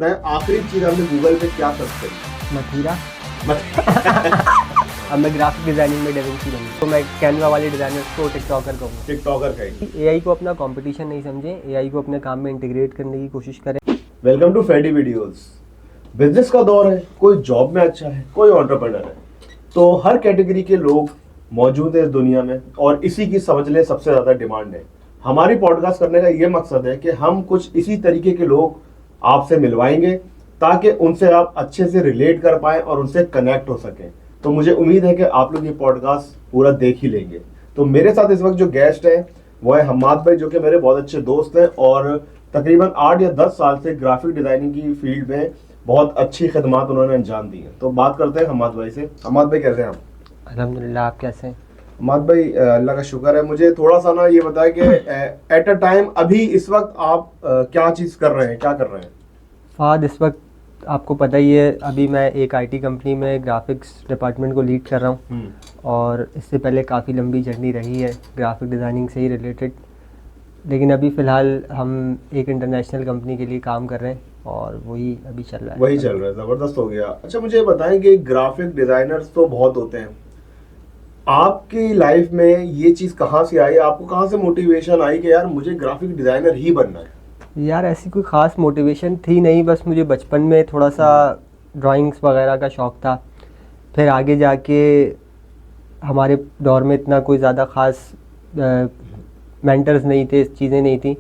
बताएं, आखिरी चीज हमने गूगल पे क्या सर्च करी? मथुरा। अब मैं ग्राफिक डिजाइनिंग में डेविंची बन गया, तो मैं कैनवा वाले डिजाइनर्स को टिकटॉकर कहूँगा। टिकटॉकर कहेंगे। एआई को अपना कंपटीशन नहीं समझें, एआई को अपने काम में इंटीग्रेट करने की कोशिश करें। Welcome to Faddy videos. Business का दौर है, कोई जॉब में अच्छा है, कोई एंटरप्रेन्योर है, तो हर कैटेगरी के लोग मौजूद है इस दुनिया में और इसी की समझ ले सबसे ज्यादा डिमांड है। हमारी पॉडकास्ट करने का ये मकसद है कि हम कुछ इसी तरीके के लोग आपसे मिलवाएंगे ताकि उनसे आप अच्छे से रिलेट कर पाए और उनसे कनेक्ट हो सकें। तो मुझे उम्मीद है कि आप लोग ये पॉडकास्ट पूरा देख ही लेंगे। तो मेरे साथ इस वक्त जो गेस्ट है वो है हम्माद भाई, जो कि मेरे बहुत अच्छे दोस्त हैं और तकरीबन 8 या 10 साल से ग्राफिक डिजाइनिंग की फील्ड में बहुत अच्छी खिदमात उन्होंने अंजाम दी है। तो बात करते हैं हम्माद भाई से। हम्माद भाई कैसे हैं आप? अल्हम्दुलिल्लाह, आप कैसे हैं? हम्माद भाई अल्लाह का शुक्र है। मुझे थोड़ा सा ना ये बताएं कि एट अ टाइम अभी इस वक्त आप क्या चीज़ कर रहे हैं, क्या कर रहे हैं? फाद इस वक्त आपको पता ही है, अभी मैं एक आईटी कंपनी में ग्राफिक्स डिपार्टमेंट को लीड कर रहा हूँ और इससे पहले काफ़ी लंबी जर्नी रही है ग्राफिक डिज़ाइनिंग से ही रिलेटेड। लेकिन अभी फ़िलहाल हम एक इंटरनेशनल कंपनी के लिए काम कर रहे हैं और वही अभी चल रहा है। वही चल रहा है, ज़बरदस्त हो गया। अच्छा मुझे बताएं कि ग्राफिक डिज़ाइनर्स तो बहुत होते हैं, आपकी लाइफ में ये चीज़ कहाँ से आई? आपको कहाँ से मोटिवेशन आई कि यार मुझे ग्राफिक डिज़ाइनर ही बनना है? यार ऐसी कोई ख़ास मोटिवेशन थी नहीं, बस मुझे बचपन में थोड़ा सा ड्राइंग्स वगैरह का शौक़ था। फिर आगे जाके हमारे दौर में इतना कोई ज़्यादा ख़ास मेंटर्स नहीं थे, चीज़ें नहीं थी।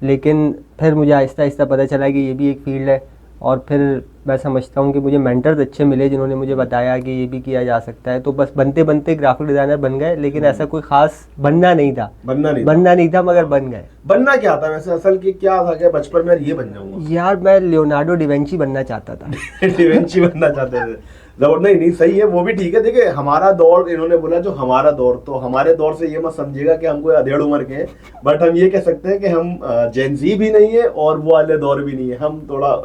लेकिन फिर मुझे आहिस्ता आहिस्ता पता चला कि ये भी एक फ़ील्ड है और फिर मैं समझता हूँ कि मुझे मेंटर्स अच्छे मिले जिन्होंने मुझे बताया कि ये भी किया जा सकता है। तो बस बनते बनते ग्राफिक डिज़ाइनर बन गए, लेकिन ऐसा कोई ख़ास बनना नहीं था मगर बन गए। बनना क्या था वैसे, असल की क्या था कि बचपन में ये बन जाऊंगा? यार मैं लियोनार्डो डिवेंची बनना चाहता था। डिवेंची बनना चाहते थे? नहीं सही है, वो भी ठीक है। देखिए हमारा दौर, इन्होंने बोला जो हमारा दौर, तो हमारे दौर से ये मत समझिएगा कि हम कोई अधेड़ उम्र के हैं, बट हम ये कह सकते हैं कि हम जेनजी भी नहीं है और वो वाले दौर भी नहीं है, हम थोड़ा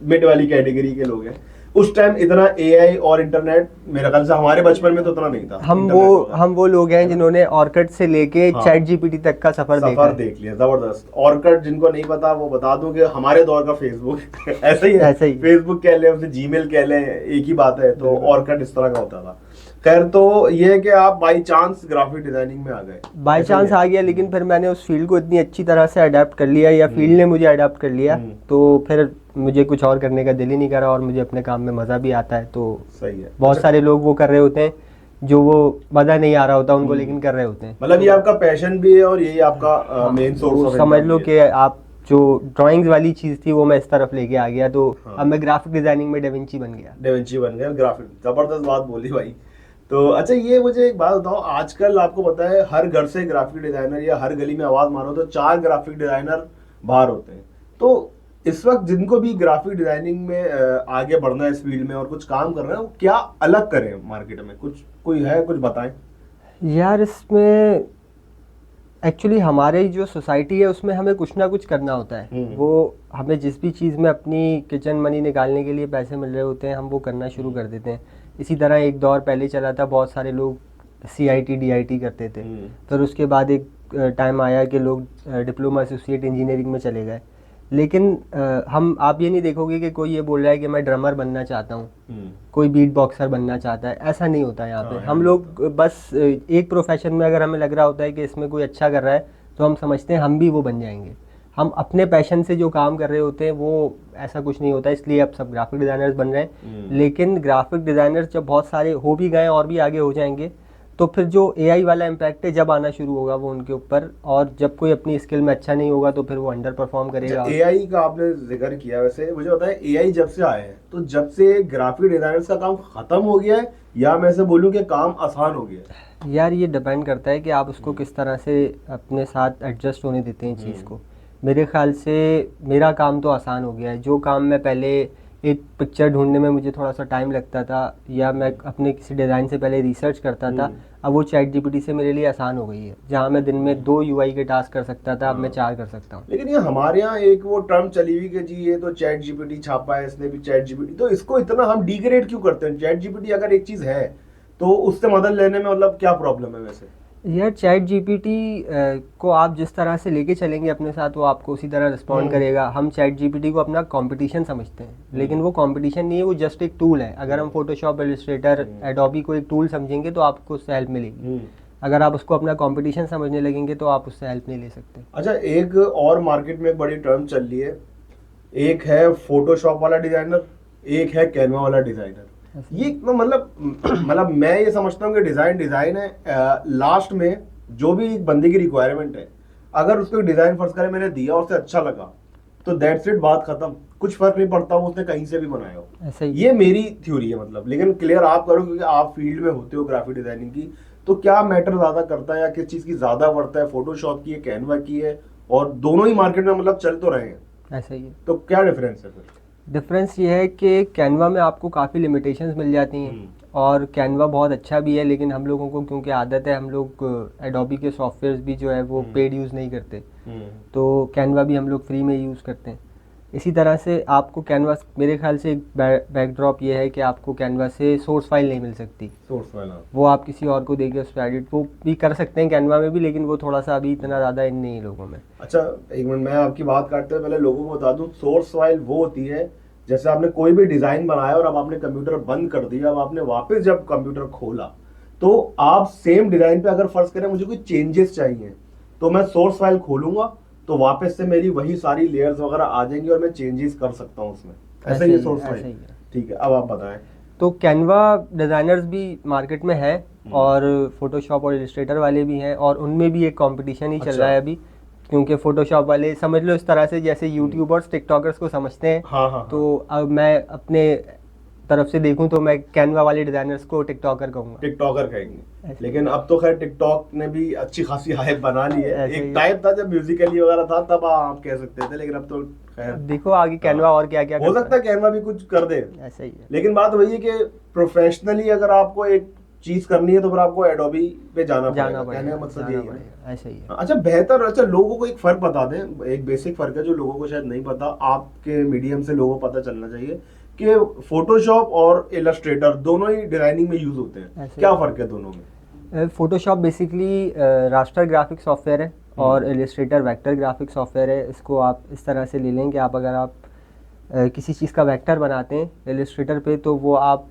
मिड वाली कैटेगरी के लोग हैं। उस टाइम इतना एआई और इंटरनेट मेरे ख्याल से हमारे बचपन में तो इतना नहीं था। हम वो लोग हैं जिन्होंने ऑर्किड से लेके चैट जीपीटी तक का सफर देख लिया। जबरदस्त। ऑर्किड जिनको नहीं पता वो बता दूं कि हमारे दौर का फेसबुक ऐसे ही है, फेसबुक कह लें उसे, जीमेल कह लें, एक ही बात है। तो ऑर्किड इस तरह का होता था। खैर, तो ये है कि आप बाई चांस ग्राफिक डिजाइनिंग में आ गए। बाई चांस आ गया, लेकिन फिर मैंने उस फील्ड को इतनी अच्छी तरह से अडेप्ट कर लिया, या फील्ड ने मुझे अडेप्ट कर लिया, तो फिर मुझे कुछ और करने का दिल ही नहीं करा और मुझे अपने काम में मज़ा भी आता है। तो सही है। बहुत सारे लोग वो कर रहे होते हैं जो वो मज़ा नहीं आ रहा होता उनको, लेकिन कर रहे होते हैं। मतलब ये आपका पैशन भी है और यही आपका मेन सोर्स। समझ लो कि आप जो ड्राइंग्स वाली चीज़ थी वो मैं इस तरफ लेके आ गया, तो अब मैं ग्राफिक डिजाइनिंग में डेविंची बन गया। ग्राफिक, जबरदस्त बात बोली भाई। तो अच्छा ये मुझे एक बात बताओ, आजकल आपको पता है हर घर से ग्राफिक डिजाइनर, या हर गली में आवाज मारो तो 4 ग्राफिक डिजाइनर बाहर होते हैं। तो इस वक्त जिनको भी ग्राफिक डिजाइनिंग में आगे बढ़ना है इस फील्ड में और कुछ काम कर रहे हैं, वो क्या अलग करें मार्केट में? कुछ बताएं यार। इसमें एक्चुअली हमारे जो सोसाइटी है उसमें हमें कुछ ना कुछ करना होता है। वो हमें जिस भी चीज़ में अपनी किचन मनी निकालने के लिए पैसे मिल रहे होते हैं, हम वो करना शुरू कर देते हैं। इसी तरह एक दौर पहले चला था, बहुत सारे लोग CIT DIT करते थे, फिर उसके बाद एक टाइम आया कि लोग डिप्लोमा एसोसिएट इंजीनियरिंग में चले गए। लेकिन आप ये नहीं देखोगे कि कोई ये बोल रहा है कि मैं ड्रमर बनना चाहता हूँ, कोई बीट बॉक्सर बनना चाहता है, ऐसा नहीं होता यहाँ पे। हम लोग बस एक प्रोफेशन में अगर हमें लग रहा होता है कि इसमें कोई अच्छा कर रहा है तो हम समझते हैं हम भी वो बन जाएंगे। हम अपने पैशन से जो काम कर रहे होते हैं वो ऐसा कुछ नहीं होता, इसलिए अब सब ग्राफिक डिज़ाइनर्स बन रहे हैं। लेकिन ग्राफिक डिज़ाइनर्स जब बहुत सारे हो भी गए और भी आगे हो जाएंगे, तो फिर जो AI वाला इम्पैक्ट है जब आना शुरू होगा वो उनके ऊपर, और जब कोई अपनी स्किल में अच्छा नहीं होगा तो फिर वो अंडर परफॉर्म करेगा। AI का आपने जिक्र किया, वैसे मुझे बताएं AI जब से आए हैं तो जब से ग्राफिक डिजाइनर्स का काम खत्म हो गया है, या मैं ऐसे बोलूँ कि काम आसान हो गया है? यार ये डिपेंड करता है कि आप उसको किस तरह से अपने साथ एडजस्ट होने देते हैं चीज़ को। मेरे ख्याल से मेरा काम तो आसान हो गया है। जो काम मैं पहले एक पिक्चर ढूंढने में मुझे थोड़ा सा टाइम लगता था, या मैं अपने किसी डिज़ाइन से पहले रिसर्च करता था, अब वो चैट जीपीटी से मेरे लिए आसान हो गई है। जहाँ मैं दिन में 2 UI के टास्क कर सकता था, अब मैं 4 कर सकता हूँ। लेकिन ये हमारे यहाँ एक वो टर्म चली हुई कि जी ये तो चैट जीपीटी छापा है, इसने भी चैट जीपीटी, तो इसको इतना हम डिग्रेड क्यों करते हैं? चैट जीपीटी अगर एक चीज़ है तो उससे मदद लेने में मतलब क्या प्रॉब्लम है वैसे? यार चैट जीपीटी को आप जिस तरह से लेके चलेंगे अपने साथ, वो आपको उसी तरह रिस्पॉन्ड करेगा। हम चैट जीपीटी को अपना कंपटीशन समझते हैं, लेकिन वो कंपटीशन नहीं है, वो जस्ट एक टूल है। अगर हम फोटोशॉप, इलस्ट्रेटर, एडोबी को एक टूल समझेंगे तो आपको उससे हेल्प मिलेगी। अगर आप उसको अपना कंपटीशन समझने लगेंगे तो आप उससे हेल्प नहीं ले सकते। अच्छा, एक और मार्केट में एक बड़ी टर्म चल रही है, एक है फोटोशॉप वाला डिजाइनर, एक है कैनवा वाला डिजाइनर। ये मतलब मैं ये समझता हूँ कि डिजाइन है। लास्ट में जो भी एक बंदे की रिक्वायरमेंट है, अगर उसको डिजाइन फर्स्ट करे मैंने दिया और उसे अच्छा लगा तो दैट्स इट, बात खत्म। कुछ फर्क नहीं पड़ता वो उसने कहीं से भी बनाया हो। ऐसा ही ये मेरी थ्योरी है, मतलब। लेकिन क्लियर आप करो, क्योंकि आप फील्ड में होते हो ग्राफिक डिजाइनिंग की, तो क्या मैटर ज्यादा करता है या किस चीज की ज्यादा बढ़ता है, फोटोशॉप की है, कैनवा की है? और दोनों ही मार्केट में मतलब चल तो रहे हैं, ऐसा ही है। तो क्या डिफरेंस है फिर? डिफरेंस ये है कि कैनवा में आपको काफ़ी लिमिटेशंस मिल जाती हैं, और कैनवा बहुत अच्छा भी है, लेकिन हम लोगों को क्योंकि आदत है, हम लोग एडोबी के सॉफ्टवेयर्स भी जो है वो पेड यूज़ नहीं करते, तो कैनवा भी हम लोग फ्री में यूज़ करते हैं। इसी तरह से आपको कैनवा, मेरे ख्याल से एक बैकड्रॉप ये है कि आपको कैनवा से सोर्स फाइल नहीं मिल सकती। सोर्स फाइल, वो आप किसी और को देके उस पर एडिट वो भी कर सकते हैं कैनवा में भी, लेकिन वो थोड़ा सा अभी इतना ज़्यादा इन नहीं है लोगों में। अच्छा, एक मिनट, मैं आपकी बात काटते हुए पहले लोगों को बता दूं, सोर्स फाइल वो होती है जैसे आपने कोई भी डिजाइन बनाया और अब आपने कंप्यूटर बंद कर दिया, अब आपने वापस जब कंप्यूटर खोला तो आप सेम डिजाइन पे अगर फर्ज करें मुझे कोई चेंजेस चाहिए, तो मैं सोर्स फाइल खोलूंगा तो वापस से मेरी वही सारी लेयर्स वगैरह आ जाएंगी और मैं चेंजेस कर सकता हूँ उसमें। ऐसा ही है सोर्स फाइल? ठीक है, अब आप बताएं। तो कैनवा डिज़ाइनर्स भी मार्केट में है, और फोटोशॉप और इलस्ट्रेटर वाले भी हैं, और उनमें भी एक कंपटीशन ही चल रहा है अभी। क्योंकि फोटोशॉप वाले समझ लो इस तरह से जैसे यूट्यूबर्स टिकटॉकर्स को समझते हैं। हाँ। तो अब मैं अपने तरफ से देखूं तो मैं कैनवा वाले डिज़ाइनर्स को टिकटॉकर कहूँगा। टिकटॉकर कहेंगे, लेकिन अब तो खैर टिकटॉक ने भी अच्छी खासी हाइप बना ली है। एक टाइम था जब म्यूजिकली वगैरह था तब आप कह सकते थे, लेकिन अब तो खैर देखो आगे कैनवा और क्या क्या हो सकता है, कैनवा भी कुछ कर दे। ऐसा ही है। लेकिन बात वही है कि प्रोफेशनली अगर आपको एक चीज करनी है तो फिर आपको एडोबी पे जाना पड़ेगा। कहने का मकसद यही है। ऐसा ही है। अच्छा, बेहतर, अच्छा लोगों को एक फर्क बता दें, एक बेसिक फर्क है जो लोगों को शायद नहीं पता, आपके मीडियम से लोगों को पता चलना चाहिए कि फोटोशॉप और इलस्ट्रेटर दोनों ही डिजाइनिंग में यूज होते हैं, क्या फर्क है दोनों में? Photoshop basically raster graphic software है, और इलस्ट्रेटर वेक्टर ग्राफिक सॉफ्टवेयर है। इसको आप इस तरह से ले लें कि आप अगर आप किसी चीज़ का वेक्टर बनाते हैं इलस्ट्रेटर पे, तो वो आप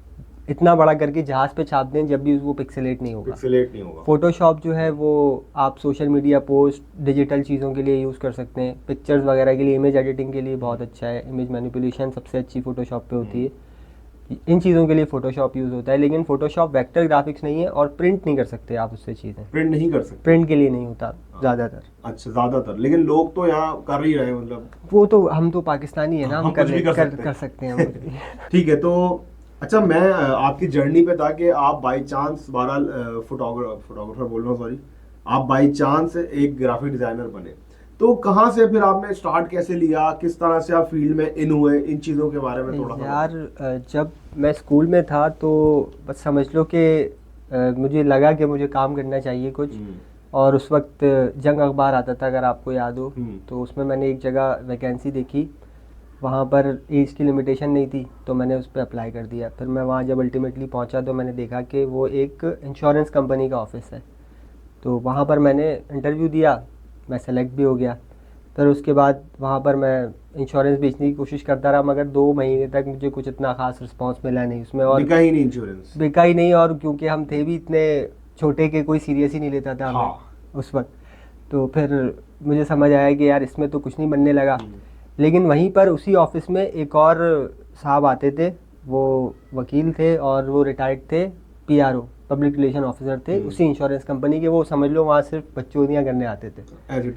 इतना बड़ा करके जहाज पे छाप दें, जब भी वो पिक्सेलेट नहीं होगा। फोटोशॉप जो है वो आप सोशल मीडिया पोस्ट, डिजिटल चीज़ों के लिए यूज़ कर सकते हैं। पिक्चर्स वगैरह के लिए, इमेज एडिटिंग के लिए बहुत अच्छा है। इमेज मैनिपुलेशन सबसे अच्छी फोटोशॉप पे होती है। इन चीज़ों के लिए फोटोशॉप यूज़ होता है, लेकिन फोटोशॉप वेक्टर ग्राफिक्स नहीं है, और प्रिंट नहीं कर सकते आप उससे चीज़ें। प्रिंट नहीं कर सकते? प्रिंट के लिए नहीं होता ज़्यादातर। अच्छा, ज़्यादातर, लेकिन लोग तो यहाँ कर ही रहे हैं, मतलब वो तो हम तो पाकिस्तानी है ना, हम कर सकते हैं। ठीक है, तो अच्छा, मैं आपकी जर्नी पे था कि आप बाई चांस, बहरहाल फोटोग्राफर बोल रहा हूँ, सॉरी, आप बाई चांस एक ग्राफिक डिजाइनर बने, तो कहाँ से फिर आपने स्टार्ट कैसे लिया, किस तरह से आप फील्ड में इन हुए, इन चीज़ों के बारे में थोड़ा सा? यार जब मैं स्कूल में था तो बस समझ लो कि मुझे लगा कि मुझे काम करना चाहिए कुछ, और उस वक्त जंग अखबार आता था अगर आपको याद हो, तो उसमें मैंने एक जगह वैकेंसी देखी, वहाँ पर एज की लिमिटेशन नहीं थी, तो मैंने उस पर अप्लाई कर दिया। फिर मैं वहाँ जब अल्टीमेटली पहुँचा तो मैंने देखा कि वो एक इंश्योरेंस कंपनी का ऑफिस है, तो वहाँ पर मैंने इंटरव्यू दिया, मैं सेलेक्ट भी हो गया। फिर उसके बाद वहाँ पर मैं इंश्योरेंस बेचने की कोशिश करता रहा, मगर 2 महीने तक मुझे कुछ इतना खास रिस्पांस मिला नहीं उसमें, और बिका ही नहीं इंश्योरेंस, बिका ही नहीं। और क्योंकि हम थे भी इतने छोटे के कोई सीरियस ही नहीं लेता था हमें उस वक्त, तो फिर मुझे समझ आया कि यार इसमें तो कुछ नहीं बनने लगा। लेकिन वहीं पर उसी ऑफिस में एक और साहब आते थे, वो वकील थे और वो रिटायर्ड थे, PRO पब्लिक रिलेशन ऑफिसर थे उसी इंश्योरेंस कंपनी के। वो समझ लो वहाँ सिर्फ बच्चोदियाँ करने आते थे, ऐसे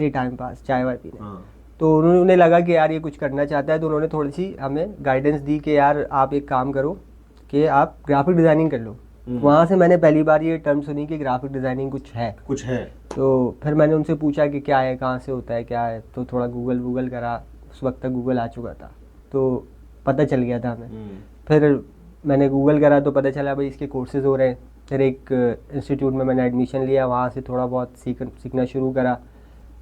ही टाइम पास, चाय वाय पीने। तो उन्होंने लगा कि यार ये कुछ करना चाहता है, तो उन्होंने थोड़ी सी हमें गाइडेंस दी कि यार आप एक काम करो कि आप ग्राफिक डिज़ाइनिंग कर लो। वहाँ से मैंने पहली बार ये टर्म सुनी कि ग्राफिक डिज़ाइनिंग कुछ है। तो फिर मैंने उनसे पूछा कि क्या है, कहाँ से होता है, क्या है, तो थोड़ा गूगल करा। उस वक्त तक गूगल आ चुका था तो पता चल गया था हमें। फिर मैंने गूगल करा तो पता चला भाई इसके कोर्सेज़ हो रहे हैं। फिर एक इंस्टीट्यूट में मैंने एडमिशन लिया, वहाँ से थोड़ा बहुत सीखना शुरू करा।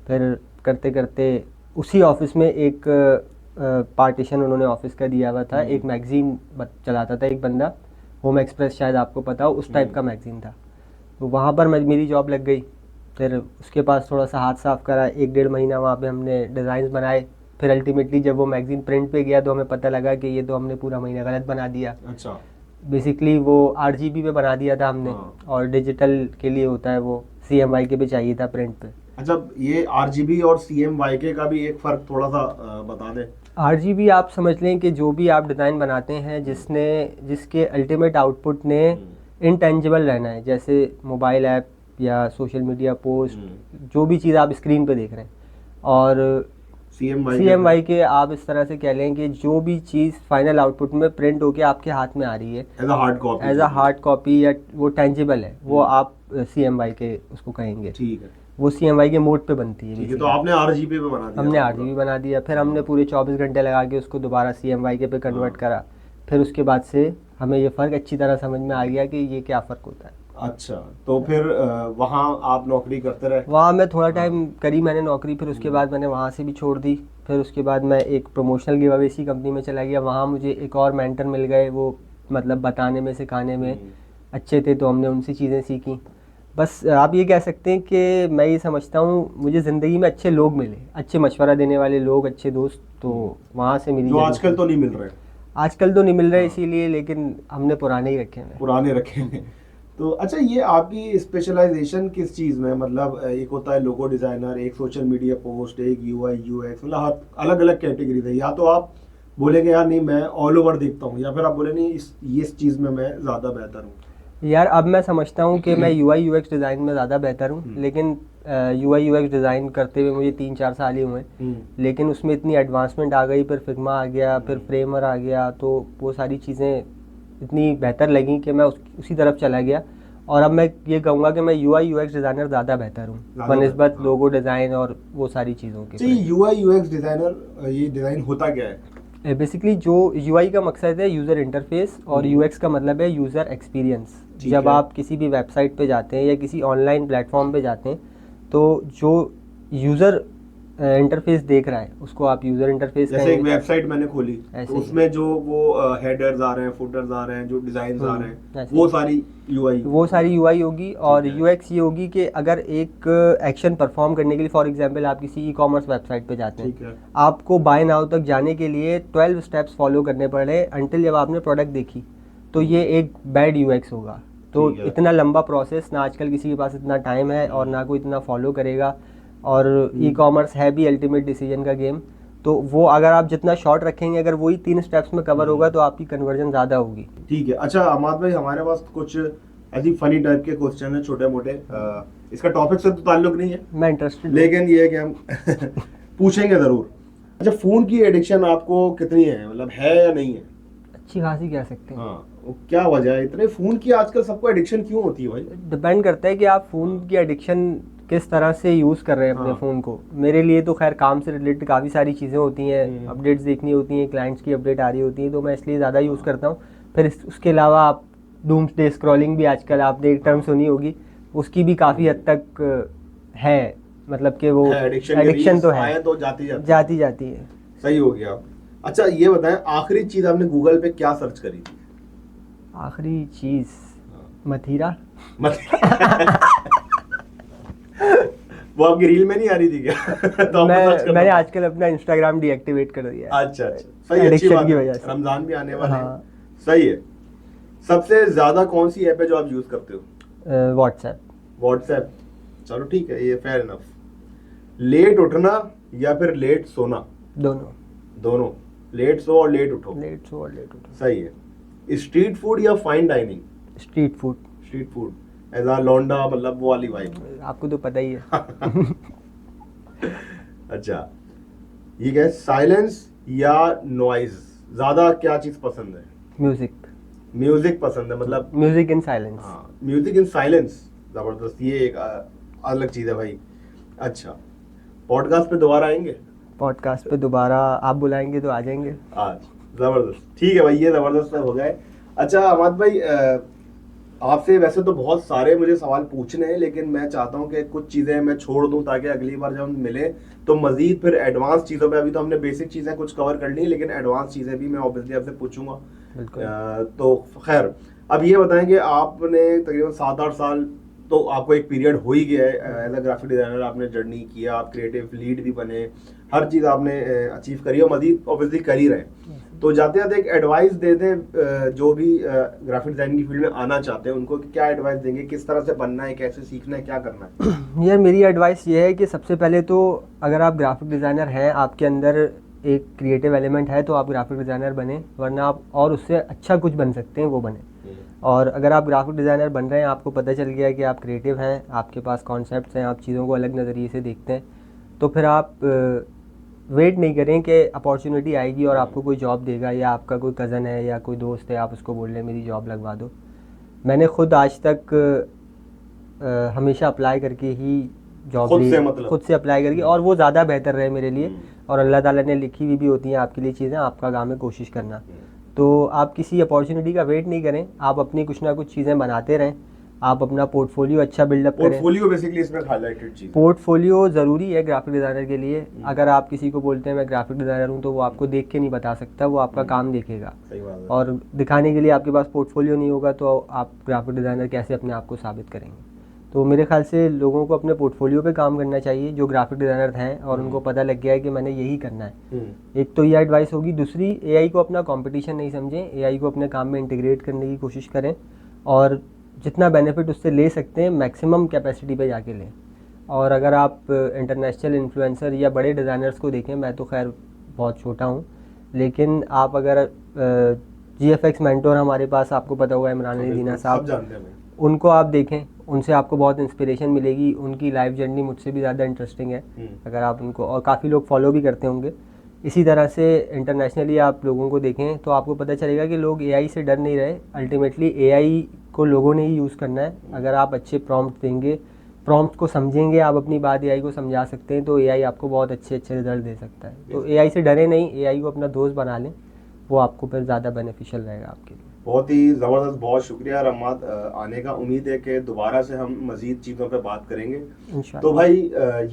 फिर करते करते उसी ऑफिस में एक पार्टीशन उन्होंने ऑफिस का दिया हुआ था, एक मैगज़ीन चलाता था एक बंदा, होम एक्सप्रेस, शायद आपको पता हो, उस टाइप का मैगज़ीन था। तो वहाँ पर मेरी जॉब लग गई। फिर उसके पास थोड़ा सा हाथ साफ करा, 1-1.5 महीना वहाँ पे हमने डिज़ाइंस बनाए। फिर अल्टीमेटली जब वो मैगज़ीन प्रिंट पे गया तो हमें पता लगा कि ये तो हमने पूरा महीना गलत बना दिया। अच्छा। बेसिकली वो RGB पे बना दिया था हमने, हाँ। और डिजिटल के लिए होता है वो CMYK पे चाहिए था प्रिंट पे। अच्छा, ये RGB और CMYK का भी एक फ़र्क थोड़ा सा बता दें। RGB आप समझ लें कि जो भी आप डिज़ाइन बनाते हैं जिसके अल्टीमेट आउटपुट ने इनटेंजिबल रहना है, जैसे मोबाइल ऐप या सोशल मीडिया पोस्ट, जो भी चीज़ आप स्क्रीन पे देख रहे हैं। और CMYK आप इस तरह से कह लें कि जो भी चीज़ फाइनल आउटपुट में प्रिंट होके आपके हाथ में आ रही है एज अ हार्ड कॉपी या वो टेंजिबल है, वो आप CMYK उसको कहेंगे। ठीक है। वो CMYK मोड पे बनती है। ठीक है, तो आपने RGB पे बना दिया। हमने RGB बना दिया, फिर हमने पूरे 24 घंटे लगा के उसको दोबारा CMYK पे कन्वर्ट करा। फिर उसके बाद से हमें ये फ़र्क अच्छी तरह समझ में आ गया कि ये क्या फ़र्क होता है। अच्छा, तो फिर वहाँ आप नौकरी करते रहे? वहाँ मैं थोड़ा टाइम करी मैंने नौकरी, फिर उसके बाद मैंने वहाँ से भी छोड़ दी। फिर उसके बाद मैं एक प्रमोशनल गिव अवे सी कंपनी में चला गया। वहाँ मुझे एक और मेंटर मिल गए, वो मतलब बताने में सिखाने में अच्छे थे, तो हमने उनसे चीज़ें सीखी। बस आप ये कह सकते हैं कि मैं ये समझता हूँ मुझे ज़िंदगी में अच्छे लोग मिले, अच्छे मशवरा देने वाले लोग, अच्छे दोस्त, तो वहाँ से मेरी जो आजकल तो नहीं मिल रहे। आजकल तो नहीं मिल रहे इसीलिए, लेकिन हमने पुराने ही रखे हैं। पुराने रखे हैं। तो अच्छा, ये आपकी स्पेशलाइजेशन किस चीज़ में, मतलब एक होता है लोगो डिज़ाइनर, एक सोशल मीडिया पोस्ट, एक UI UX, मतलब अलग अलग कैटेगरी है। या तो आप बोलेंगे यार नहीं मैं ऑल ओवर देखता हूँ, या फिर आप बोले नहीं इस चीज़ में मैं ज़्यादा बेहतर हूँ। यार अब मैं समझता हूँ कि मैं UI UX डिज़ाइन में ज़्यादा बेहतर हूँ, लेकिन UI UX डिज़ाइन करते हुए मुझे 3-4 साल ही हुए, लेकिन उसमें इतनी एडवांसमेंट आ गई, फिर फिग्मा आ गया, फिर फ्रेमर आ गया, तो वो सारी चीज़ें इतनी बेहतर लगी कि मैं उसी तरफ चला गया। और अब मैं ये कहूँगा कि मैं UI UX डिज़ाइनर ज़्यादा बेहतर हूँ बनिस्बत लोगो डिज़ाइन और वो सारी चीज़ों के। UI UX डिज़ाइनर, ये डिज़ाइन होता क्या है? बेसिकली जो UI का मकसद है यूज़र इंटरफेस, और UX का मतलब है यूज़र एक्सपीरियंस। जब आप किसी भी वेबसाइट पे जाते हैं या किसी ऑनलाइन प्लेटफॉर्म पे जाते हैं, तो जो यूज़र इंटरफेस देख रहा है उसको आप यूज़र इंटरफेस जैसे एक वेबसाइट मैंने खोली, तो उसमें जो वो हेडर्स आ रहे हैं, फुटर्स आ रहे हैं, जो डिज़ाइंस आ रहे हैं, वो सारी UI होगी। और UX ये होगी कि अगर एक एक्शन परफॉर्म करने के लिए, फॉर एग्जांपल आप किसी ई-कॉमर्स वेबसाइट पे जाते हैं, आपको बाय नाउ तक जाने के लिए 12 स्टेप्स फॉलो करने पड़े अंटिल जब आपने प्रोडक्ट देखी, तो ये एक बैड UX होगा। तो इतना लंबा प्रोसेस, ना आजकल किसी के पास इतना टाइम है और ना कोई इतना फॉलो करेगा, और ई-कॉमर्स है भी अल्टीमेट डिसीजन का गेम, तो वो अगर आप जितना शॉर्ट रखेंगे, अगर वही 3 स्टेप्स में कवर होगा तो आपकी कन्वर्जन ज़्यादा होगी। ठीक है। अच्छा अमाद भाई, हमारे पास कुछ ऐसी फनी टाइप के क्वेश्चन है छोटे मोटे, इसका टॉपिक से तो ताल्लुक नहीं है, मैं इंटरेस्टेड, लेकिन ये है कि हम पूछेंगे ज़रूर। अच्छा, फ़ोन की एडिक्शन आपको कितनी है, मतलब है या नहीं है? अच्छी खासी कह सकते हैं। हाँ, क्या वजह है इतने फ़ोन की आजकल सबको एडिक्शन क्यों होती है भाई? डिपेंड करता है कि आप फ़ोन की एडिक्शन किस तरह से यूज़ कर रहे हैं अपने फ़ोन को। मेरे लिए तो खैर काम से रिलेटेड काफ़ी सारी चीज़ें होती हैं, अपडेट्स देखनी होती हैं, क्लाइंट्स की अपडेट आ रही होती है, तो मैं इसलिए ज़्यादा यूज़ करता हूँ। फिर उसके अलावा आप डूम्सडे स्क्रॉलिंग भी आजकल आपने एक टर्म सुनी होगी, उसकी भी काफ़ी हद तक है, मतलब कि वो एडिक्शन तो है, तो जाती है। सही हो गया। अच्छा ये बताएं, आखिरी चीज़ आपने गूगल पे क्या सर्च करी थी? आखिरी चीज़ मथीरा। वो आपकी रील में नहीं आ रही थी क्या? तो मैंने आजकल अपना इंस्टाग्राम डीएक्टिवेट कर दिया है। अच्छा, सही, अच्छी बात है, रमजान भी आने वाला है। सही है। सबसे ज्यादा कौन सी ऐप है जो आप यूज करते हो? व्हाट्सएप। चलो ठीक है, ये फेयर इनफ। लेट उठना या फिर लेट सोना? दोनों। लेट सो और लेट उठो। सही है। स्ट्रीट फूड या फाइन डाइनिंग? स्ट्रीट फूड एज आ लौंडा, मतलब वो वाली वाइब। आपको तो पता ही है। अच्छा ये क्या, साइलेंस या नॉइज, ज्यादा क्या चीज पसंद है? म्यूजिक पसंद है, मतलब म्यूजिक इन साइलेंस। हाँ, म्यूजिक इन साइलेंस, जबरदस्त, ये एक अलग चीज है भाई। अच्छा, पॉडकास्ट पे दोबारा आएंगे? पॉडकास्ट पे दोबारा आप बुलाएंगे तो आ जाएंगे। आज जबरदस्त, ठीक है भाई, ये जबरदस्त हो गए। अच्छा अमाद भाई, आपसे वैसे तो बहुत सारे मुझे सवाल पूछने हैं, लेकिन मैं चाहता हूं कि कुछ चीज़ें मैं छोड़ दूं ताकि अगली बार जब हम मिले तो मजीद फिर एडवांस चीज़ों पे, अभी तो हमने बेसिक चीज़ें कुछ कवर कर ली, लेकिन एडवांस चीज़ें भी मैं ऑब्वियसली आपसे पूछूंगा। तो खैर, अब ये बताएं कि आपने तकरीबन 7-8 साल तो आपको एक पीरियड हो ही गया है एज अ ग्राफिक डिजाइनर, आपने जर्नी किया, आप क्रिएटिव लीड भी बने, हर चीज़ आपने अचीव करी और मजीद ऑब्वियसली कर ही रहे हैं। तो जाते जाते एक एडवाइस दे दें जो भी ग्राफिक डिजाइनिंग की फील्ड में आना चाहते हैं उनको, कि क्या एडवाइस देंगे, किस तरह से बनना है, कैसे सीखना है, क्या करना है? यार मेरी एडवाइस ये है कि सबसे पहले तो अगर आप ग्राफिक डिज़ाइनर हैं, आपके अंदर एक क्रिएटिव एलिमेंट है, तो आप ग्राफिक डिज़ाइनर बने, वरना आप और उससे अच्छा कुछ बन सकते हैं वो बने। और अगर आप ग्राफिक डिज़ाइनर बन रहे हैं, आपको पता चल गया है कि आप क्रिएटिव हैं, आपके पास कॉन्सेप्ट्स हैं, आप चीज़ों को अलग नज़रिए से देखते हैं, तो फिर आप वेट नहीं करें कि अपॉर्चुनिटी आएगी और आपको कोई जॉब देगा, या आपका कोई कज़न है या कोई दोस्त है, आप उसको बोल रहे हैं मेरी जॉब लगवा दो। मैंने खुद आज तक हमेशा अप्लाई करके ही जॉब खुद ली, से मतलब? खुद से अप्लाई करके, और वो ज़्यादा बेहतर रहे मेरे लिए। और अल्लाह ताला ने लिखी हुई भी होती हैं आपके लिए चीज़ें, आपका काम है कोशिश करना। तो आप किसी अपॉर्चुनिटी का वेट नहीं करें, आप अपनी कुछ ना कुछ चीज़ें बनाते रहें, आप अपना पोर्टफोलियो अच्छा बिल्डअप करें। पोर्टफोलियो बेसिकली इसमें हाईलाइटेड चीज है। पोर्टफोलियो ज़रूरी है ग्राफिक डिज़ाइनर के लिए। अगर आप किसी को बोलते हैं मैं ग्राफिक डिज़ाइनर हूँ, तो वो आपको देख के नहीं बता सकता, वो आपका काम देखेगा। सही बात है। और दिखाने के लिए आपके पास पोर्टफोलियो नहीं होगा, तो आप ग्राफिक डिज़ाइनर कैसे अपने आप को साबित करेंगे? तो मेरे ख्याल से लोगों को अपने पोर्टफोलियो पे काम करना चाहिए, जो ग्राफिक डिज़ाइनर हैं और उनको पता लग गया है कि मैंने यही करना है। एक तो ये एडवाइस होगी। दूसरी, एआई को अपना कंपटीशन नहीं समझें, एआई को अपने काम में इंटीग्रेट करने की कोशिश करें, और जितना बेनिफिट उससे ले सकते हैं मैक्सिमम कैपेसिटी पे जाके लें। और अगर आप इंटरनेशनल इन्फ्लुएंसर या बड़े डिज़ाइनर्स को देखें, मैं तो खैर बहुत छोटा हूँ, लेकिन आप अगर जीएफएक्स मेंटोर हमारे पास, आपको पता होगा, इमरान अली दीना साहब, जानते हैं भाई। उनको आप देखें, उनसे आपको बहुत इंस्पिरेशन मिलेगी। उनकी लाइफ जर्नी मुझसे भी ज़्यादा इंटरेस्टिंग है, अगर आप उनको, और काफ़ी लोग फॉलो भी करते होंगे। इसी तरह से इंटरनेशनली आप लोगों को देखें तो आपको पता चलेगा कि लोग एआई से डर नहीं रहे। अल्टीमेटली एआई को लोगों ने ही यूज़ करना है। अगर आप अच्छे प्रॉम्प्ट देंगे, प्रॉम्प्ट को समझेंगे, आप अपनी बात एआई को समझा सकते हैं, तो एआई आपको बहुत अच्छे अच्छे रिजल्ट दे सकता है। तो एआई से डरे नहीं, एआई को अपना दोस्त बना लें, वो आपको फिर ज़्यादा बेनिफिशियल रहेगा आपके लिए। बहुत ही ज़बरदस्त, बहुत शुक्रिया रम्माद आने का। उम्मीद है कि दोबारा से हम मजीद चीज़ों पे बात करेंगे इंशाल्लाह। तो भाई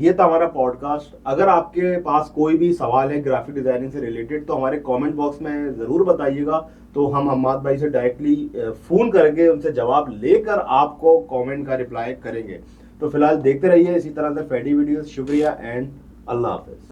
ये था हमारा पॉडकास्ट। अगर आपके पास कोई भी सवाल है ग्राफिक डिज़ाइनिंग से रिलेटेड, तो हमारे कमेंट बॉक्स में ज़रूर बताइएगा, तो हम हम्माद भाई से डायरेक्टली फ़ोन करके उनसे जवाब लेकर आपको कमेंट का रिप्लाई करेंगे। तो फिलहाल देखते रहिए इसी तरह से फैडी वीडियोस। शुक्रिया एंड अल्लाह हाफिज़।